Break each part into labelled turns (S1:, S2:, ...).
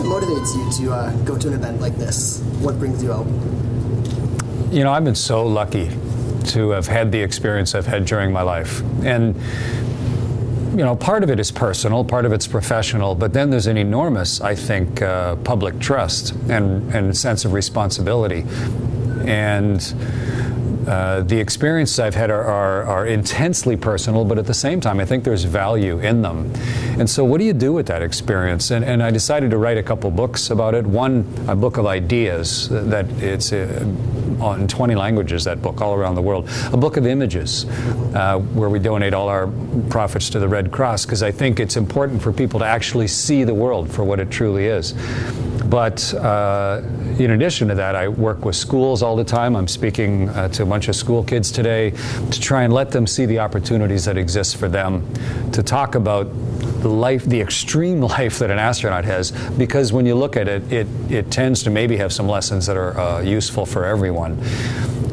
S1: motivates you to go to an event like this? What brings you out?
S2: You know, I've been so lucky to have had the experience I've had during my life. And, you know, part of it is personal, part of it's professional, but then there's an enormous, I think, public trust and sense of responsibility. And the experiences I've had are intensely personal, but at the same time, I think there's value in them. And so what do you do with that experience? And I decided to write a couple books about it. One, a book of ideas, that it's in 20 languages, that book, all around the world. A book of images, where we donate all our profits to the Red Cross, because I think it's important for people to actually see the world for what it truly is. But in addition to that, I work with schools all the time. I'm speaking to a bunch of school kids today to try and let them see the opportunities that exist for them, to talk about the life, the extreme life that an astronaut has, because when you look at it, it tends to maybe have some lessons that are useful for everyone.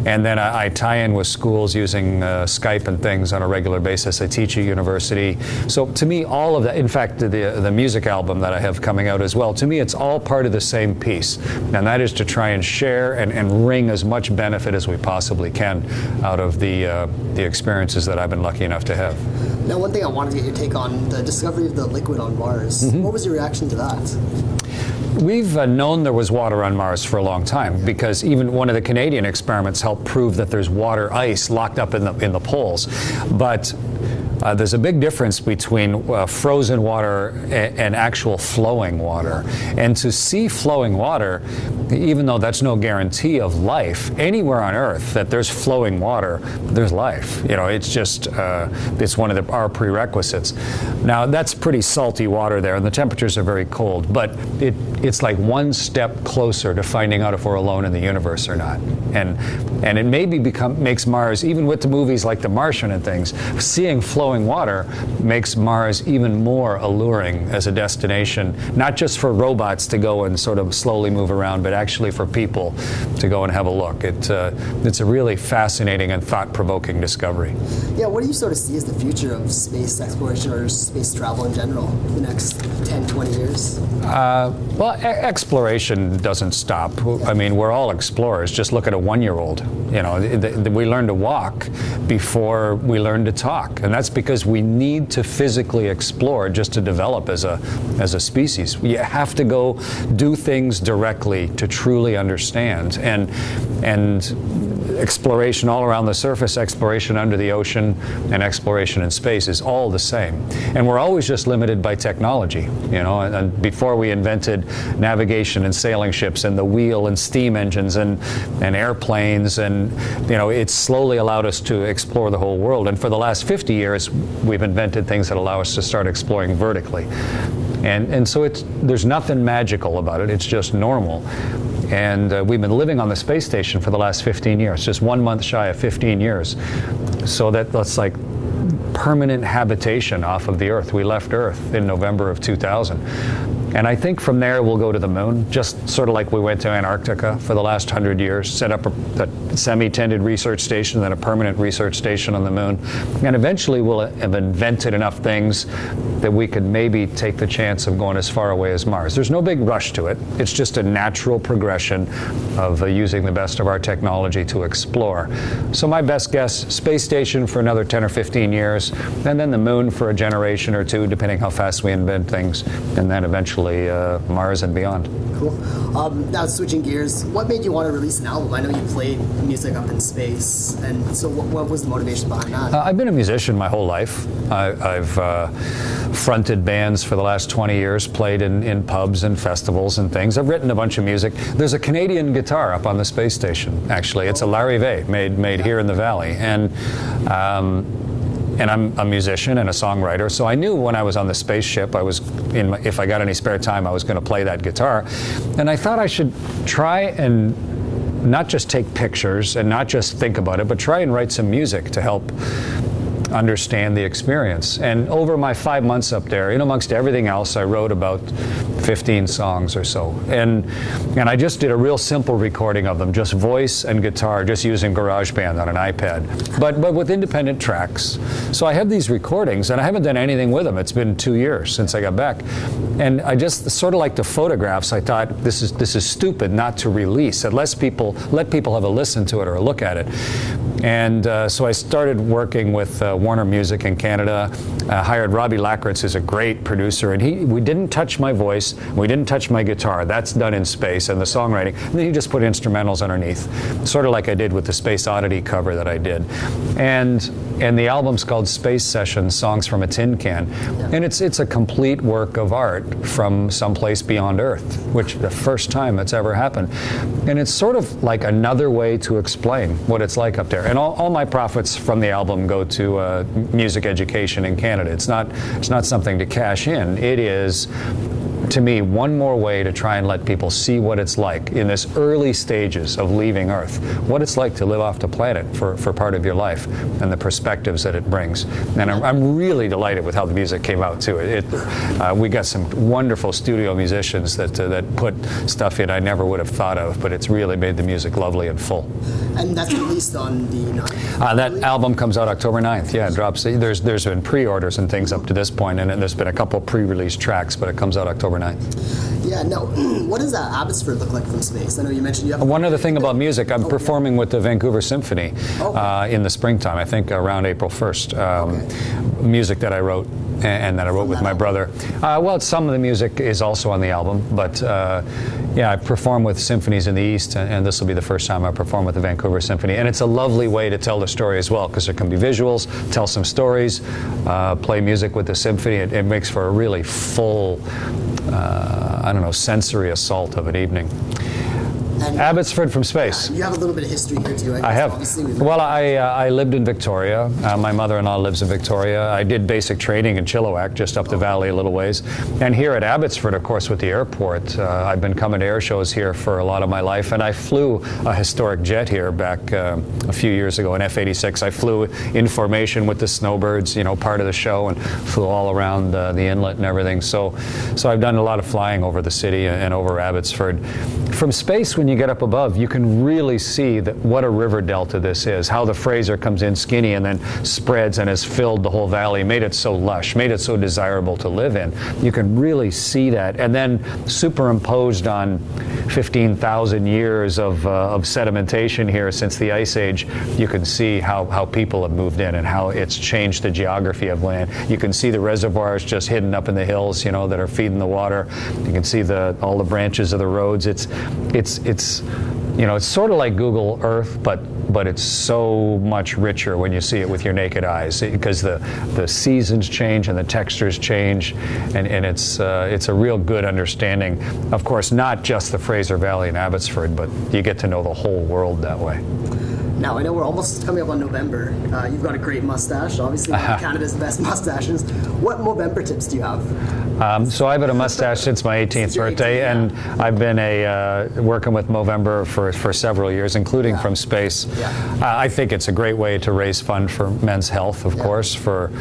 S2: And then I tie in with schools using Skype and things on a regular basis. I teach at university. So to me, all of that, in fact, the music album that I have coming out as well, to me it's all part of the same piece. And that is to try and share and wring as much benefit as we possibly can out of the experiences that I've been lucky enough to have.
S1: Now, one thing I wanted to get your take on, the discovery of the liquid on Mars. Mm-hmm. What was your reaction to that?
S2: We've known there was water on Mars for a long time, because even one of the Canadian experiments helped prove that there's water ice locked up in the poles. But there's a big difference between frozen water and actual flowing water. And to see flowing water, even though that's no guarantee of life, anywhere on Earth that there's flowing water, there's life. You know, it's just, it's one of our prerequisites. Now, that's pretty salty water there, and the temperatures are very cold, but it's like one step closer to finding out if we're alone in the universe or not. And it maybe makes Mars, even with the movies like The Martian and things, seeing flowing water makes Mars even more alluring as a destination, not just for robots to go and sort of slowly move around, but actually for people to go and have a look. It's a really fascinating and thought-provoking discovery.
S1: Yeah, what do you sort of see as the future of space exploration or space travel in general in the next 10, 20 years?
S2: Well, exploration doesn't stop. I mean, we're all explorers. Just look at a one-year-old. You know, we learn to walk before we learn to talk, and that's because we need to physically explore just to develop as a species. You have to go do things directly to truly understand, and exploration all around the surface, exploration under the ocean, and exploration in space is all the same. And we're always just limited by technology, you know, and before we invented navigation and sailing ships and the wheel and steam engines and airplanes, and, you know, it's slowly allowed us to explore the whole world. And for the last 50 years, we've invented things that allow us to start exploring vertically. And so there's nothing magical about it, it's just normal. And we've been living on the space station for the last 15 years, just 1 month shy of 15 years. So that's like permanent habitation off of the Earth. We left Earth in November of 2000. And I think from there we'll go to the moon, just sort of like we went to Antarctica for the last 100 years, set up a semi-tended research station, then a permanent research station on the moon. And eventually we'll have invented enough things that we could maybe take the chance of going as far away as Mars. There's no big rush to it. It's just a natural progression of using the best of our technology to explore. So my best guess, space station for another 10 or 15 years, and then the moon for a generation or two, depending how fast we invent things, and then eventually Mars and beyond.
S1: Cool. Now switching gears, what made you want to release an album? I know you played music up in space, and so what was the motivation behind that?
S2: I've been a musician my whole life. I've fronted bands for the last 20 years, played in pubs and festivals and things. I've written a bunch of music. There's a Canadian guitar up on the space station, actually. It's a Larrivee made here in the Valley. And I'm a musician and a songwriter, so I knew when I was on the spaceship, if I got any spare time, I was going to play that guitar. And I thought I should try and not just take pictures and not just think about it, but try and write some music to help understand the experience. And over my 5 months up there, in amongst everything else, I wrote about 15 songs or so. And I just did a real simple recording of them, just voice and guitar, just using GarageBand on an iPad, but with independent tracks. So I have these recordings, and I haven't done anything with them. It's been 2 years since I got back. And I just sort of like the photographs. I thought this is stupid not to release. Let people have a listen to it or a look at it. And so I started working with Warner Music in Canada, hired Robbie Lackritz, who's a great producer, and we didn't touch my voice, we didn't touch my guitar. That's done in space, and the songwriting. And then he just put instrumentals underneath, sort of like I did with the Space Oddity cover that I did. And the album's called Space Sessions, Songs from a Tin Can. Yeah. And it's a complete work of art from someplace beyond Earth, which the first time that's ever happened. And it's sort of like another way to explain what it's like up there. And all my profits from the album go to music education in Canada. It's not something to cash in. It is, to me, one more way to try and let people see what it's like in this early stages of leaving Earth, what it's like to live off the planet for part of your life, and the perspectives that it brings. And I'm really delighted with how the music came out too. We got some wonderful studio musicians that put stuff in I never would have thought of, but it's really made the music lovely and full.
S1: And that's released on the 9th?
S2: That album comes out October 9th. Yeah, it drops. There's been pre-orders and things up to this point, and there's been a couple pre-release tracks, but it comes out October 9th.
S1: Yeah, no. What does Abbotsford look like from space? I know you mentioned you have...
S2: One other thing about music, I'm performing with the Vancouver Symphony in the springtime, I think around April 1st. Music that I wrote and that I wrote with my brother. Well, some of the music is also on the album, but yeah, I perform with symphonies in the East, and this will be the first time I perform with the Vancouver Symphony. And it's a lovely way to tell the story as well, because there can be visuals, tell some stories, play music with the symphony. It makes for a really full, I don't know, sensory assault of an evening. And Abbotsford from space.
S1: Yeah, you have a little bit of history here too.
S2: I have. Well, I lived in Victoria. My mother-in-law lives in Victoria. I did basic training in Chilliwack, just up the valley a little ways. And here at Abbotsford, of course, with the airport, I've been coming to air shows here for a lot of my life. And I flew a historic jet here back a few years ago, an F-86. I flew in formation with the snowbirds, you know, part of the show, and flew all around the inlet and everything. So I've done a lot of flying over the city and over Abbotsford. From space, when you get up above, you can really see what a river delta this is, how the Fraser comes in skinny and then spreads and has filled the whole valley, made it so lush, made it so desirable to live in. You can really see that. And then superimposed on 15,000 years of sedimentation here since the Ice Age, you can see how people have moved in and how it's changed the geography of land. You can see the reservoirs just hidden up in the hills, you know, that are feeding the water. You can see all the branches of the roads. It's you know, it's sort of like Google Earth, but it's so much richer when you see it with your naked eyes, because the seasons change and the textures change, and it's a real good understanding. Of course, not just the Fraser Valley and Abbotsford, but you get to know the whole world that way.
S1: Now, I know we're almost coming up on November. You've got a great mustache, obviously one of Canada's best mustaches. What Movember tips do you have?
S2: So I've had a mustache since my 18th birthday, and I've been working with Movember for several years, including from space. Yeah. I think it's a great way to raise funds for men's health, of course, for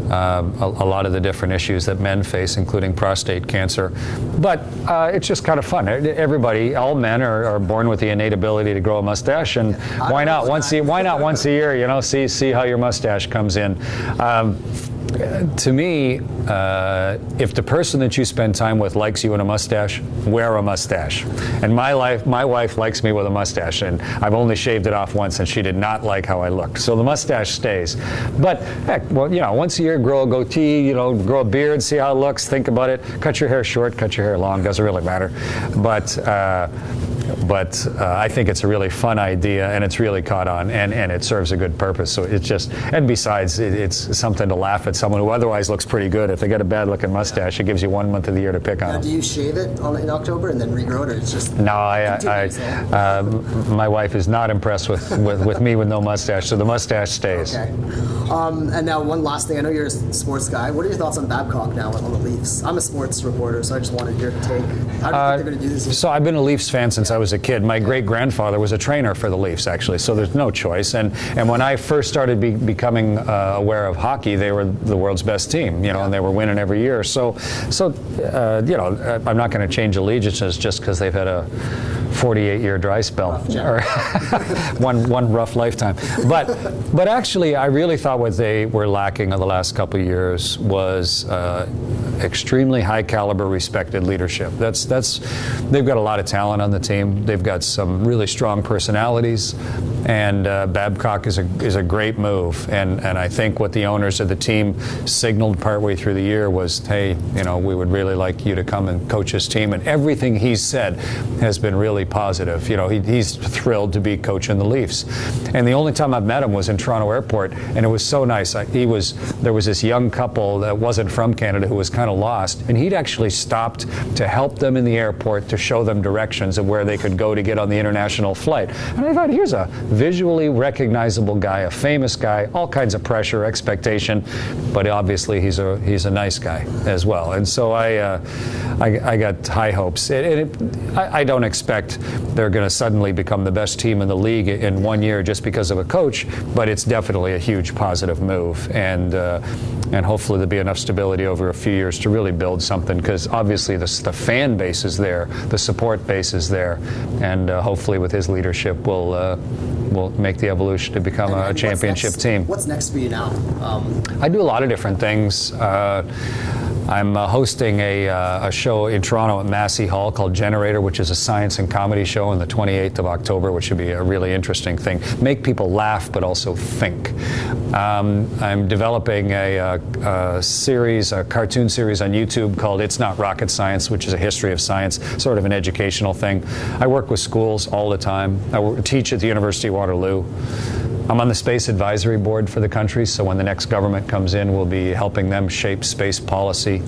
S2: a lot of the different issues that men face, including prostate cancer. But it's just kind of fun. Everybody, all men are born with the innate ability to grow a mustache, and why not once a year, you know, see how your mustache comes in. To me, if the person that you spend time with likes you in a mustache, wear a mustache. And my wife likes me with a mustache, and I've only shaved it off once, and she did not like how I looked. So the mustache stays. But heck, well, you know, once a year, grow a goatee, you know, grow a beard, see how it looks, think about it. Cut your hair short, cut your hair long, doesn't really matter. But I think it's a really fun idea, and it's really caught on, and it serves a good purpose. So it's just, and besides, it's something to laugh at someone who otherwise looks pretty good. If they get a bad looking mustache, it gives you 1 month of the year to pick on them.
S1: Do you shave it in October and then regrow it, or it's just...
S2: No, my wife is not impressed with me with no mustache, so the mustache stays.
S1: Okay. And now one last thing. I know you're a sports guy. What are your thoughts on Babcock now on the Leafs? I'm a sports reporter, so I just wanted your take. How do you think they're going to do this year?
S2: So I've been a Leafs fan since I was a kid. My great-grandfather was a trainer for the Leafs, actually, so there's no choice. And when I first started becoming aware of hockey, they were the world's best team, and they were winning every year. So I'm not going to change allegiances just because they've had a 48-year dry spell, or one rough lifetime. But actually, I really thought what they were lacking in the last couple of years was extremely high caliber, respected leadership. They've got a lot of talent on the team. They've got some really strong personalities, and Babcock is a great move. And I think what the owners of the team signaled partway through the year was, hey, we would really like you to come and coach this team. And everything he's said has been really positive. He's thrilled to be coaching the Leafs. And the only time I've met him was in Toronto Airport, and it was so nice. There was this young couple that wasn't from Canada who was kind of lost, and he'd actually stopped to help them in the airport, to show them directions of where they could go to get on the international flight. And I thought, here's a visually recognizable guy, a famous guy, all kinds of pressure, expectation, but obviously he's a nice guy as well. And so I got high hopes. I don't expect they're going to suddenly become the best team in the league in 1 year just because of a coach, but it's definitely a huge positive move, and hopefully there'll be enough stability over a few years to really build something, because obviously the fan base is there, the support base is there, and hopefully with his leadership we'll make the evolution to become a championship team.
S1: What's next for you now?
S2: I do a lot of different things. I'm hosting a show in Toronto at Massey Hall called Generator, which is a science and comedy show on the 28th of October, which should be a really interesting thing. Make people laugh, but also think. I'm developing a cartoon series on YouTube called It's Not Rocket Science, which is a history of science, sort of an educational thing. I work with schools all the time. I teach at the University of Waterloo. I'm on the Space Advisory Board for the country, so when the next government comes in, we'll be helping them shape space policy.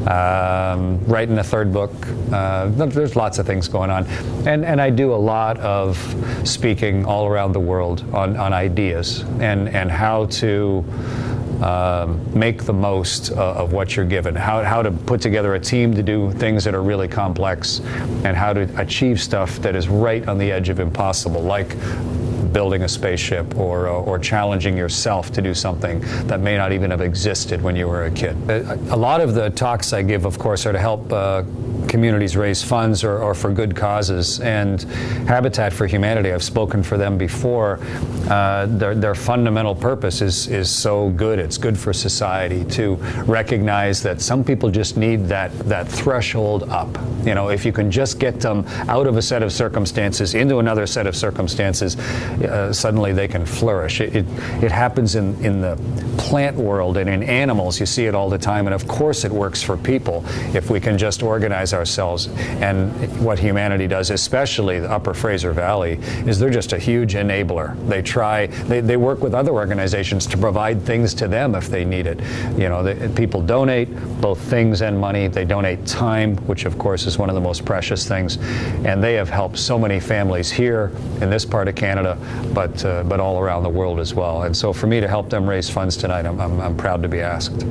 S2: Writing a third book. There's lots of things going on. And I do a lot of speaking all around the world on ideas and how to make the most of what you're given, how to put together a team to do things that are really complex, and how to achieve stuff that is right on the edge of impossible, like building a spaceship or challenging yourself to do something that may not even have existed when you were a kid. A lot of the talks I give, of course, are to help communities raise funds or for good causes. And Habitat for Humanity, I've spoken for them before, their fundamental purpose is so good. It's good for society to recognize that some people just need that threshold up. If you can just get them out of a set of circumstances into another set of circumstances, suddenly they can flourish. It happens in the plant world and in animals. You see it all the time, and of course it works for people if we can just organize ourselves. And what Humanity does, especially the Upper Fraser Valley, is they're just a huge enabler. They work with other organizations to provide things to them if they need it. People donate both things and money. They donate time, which of course is one of the most precious things, and they have helped so many families here in this part of Canada, but all around the world as well. And so for me to help them raise funds tonight, I'm proud to be asked.